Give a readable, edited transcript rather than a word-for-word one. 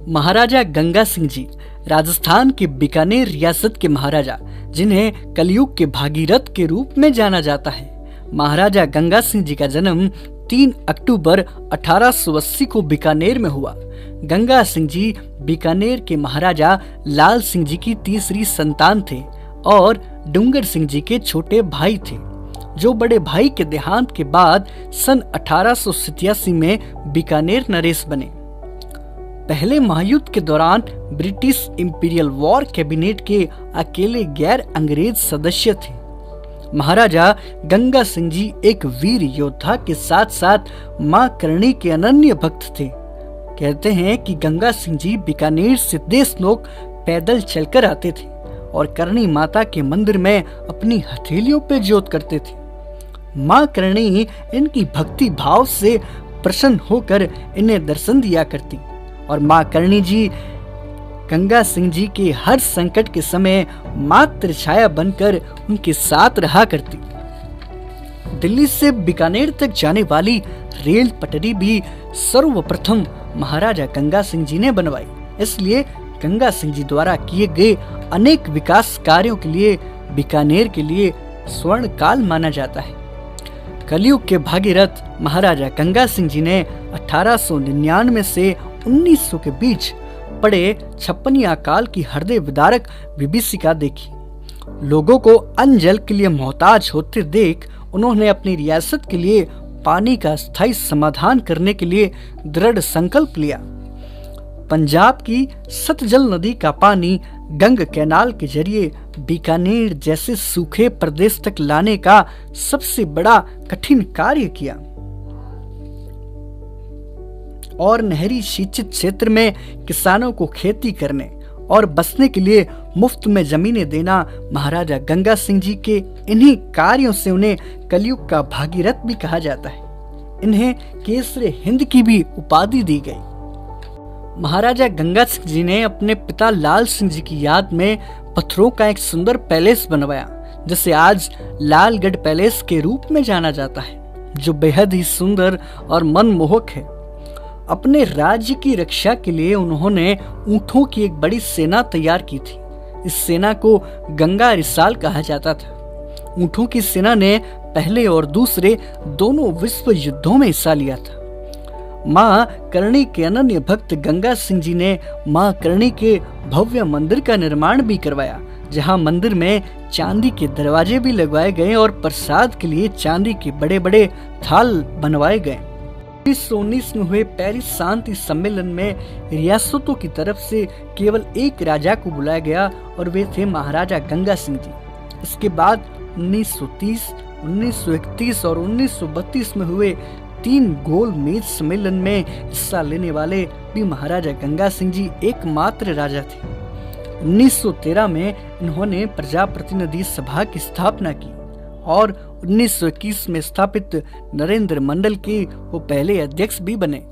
महाराजा गंगा सिंह जी राजस्थान के बीकानेर रियासत के महाराजा, जिन्हें कलयुग के भागीरथ के रूप में जाना जाता है। महाराजा गंगा सिंह जी का जन्म 3 अक्टूबर 1880 को बीकानेर में हुआ। गंगा सिंह जी बीकानेर के महाराजा लाल सिंह जी की तीसरी संतान थे और डूंगर सिंह जी के छोटे भाई थे, जो बड़े भाई के देहांत के बाद सन 1887 में बीकानेर नरेश बने। पहले महायुद्ध के दौरान ब्रिटिश इंपीरियल वॉर कैबिनेट के अकेले गैर अंग्रेज सदस्य थे। महाराजा गंगा सिंह जी एक वीर योद्धा के साथ साथ मां करणी के अनन्य भक्त थे। कहते हैं कि गंगा सिंह जी बीकानेर से देशनोक पैदल चलकर आते थे और करणी माता के मंदिर में अपनी हथेलियों पे जोत करते थे। मां करणी इनकी भक्ति भाव से प्रसन्न होकर इन्हें दर्शन दिया करती और मां करणी जी गंगा सिंह जी के हर संकट के समय मात्र छाया बनकर उनके साथ रहा करती। दिल्ली से बीकानेर तक जाने वाली रेल पटरी भी सर्वप्रथम महाराजा गंगा सिंह जी ने बनवाई। इसलिए गंगा सिंह जी द्वारा किए गए अनेक विकास कार्यों के लिए बीकानेर के लिए स्वर्ण काल माना जाता है। कलयुग के भागीरथ महाराजा गंगा सिंह जी ने 1899 से 1900 के बीच पड़े छप्पनिया काल की हृदय विदारक विभीषिका देखी। लोगों को अन्न जल के लिए मोहताज होते देख उन्होंने अपनी रियासत के लिए पानी का स्थायी समाधान करने के लिए दृढ़ संकल्प लिया। पंजाब की सतलज नदी का पानी गंग कैनाल के जरिए बीकानेर जैसे सूखे प्रदेश तक लाने का सबसे बड़ा कठिन कार्य किया और नहरी सिंचित क्षेत्र में किसानों को खेती करने और बसने के लिए मुफ्त में जमीनें देना महाराजा गंगा सिंह जी के इन्हीं कार्यों से उन्हें कलयुग का भागीरथ भी कहा जाता है। इन्हें केसरे हिंद की भी उपाधि दी गई। महाराजा गंगा सिंह जी ने अपने पिता लाल सिंह जी की याद में पत्थरों का एक सुंदर पैलेस बनवाया, जिसे आज लालगढ़ पैलेस के रूप में जाना जाता है, जो बेहद ही सुंदर और मनमोहक है। अपने राज्य की रक्षा के लिए उन्होंने ऊंटों की एक बड़ी सेना तैयार की थी। इस सेना को गंगा रिसाल कहा जाता था। ऊंटों की सेना ने पहले और दूसरे दोनों विश्व युद्धों में हिस्सा लिया था। मां करणी के अनन्य भक्त गंगा सिंह जी ने मां करणी के भव्य मंदिर का निर्माण भी करवाया, जहां मंदिर में चांदी के दरवाजे भी लगवाए गए और प्रसाद के लिए चांदी के बड़े बड़े थाल बनवाए गए। 1919 में हुए पेरिस शांति सम्मेलन में रियासतों की तरफ से केवल एक राजा को बुलाया गया और वे थे महाराजा गंगा सिंह जी। इसके बाद 1930, 1931 और 1932 में हुए 3 गोल मेज सम्मेलन में हिस्सा लेने वाले भी महाराजा गंगा सिंह जी एकमात्र राजा थे। 1913 में इन्होंने प्रजा प्रतिनिधि सभा की स्थापना की और 1921 में स्थापित नरेंद्र मंडल के वो पहले अध्यक्ष भी बने।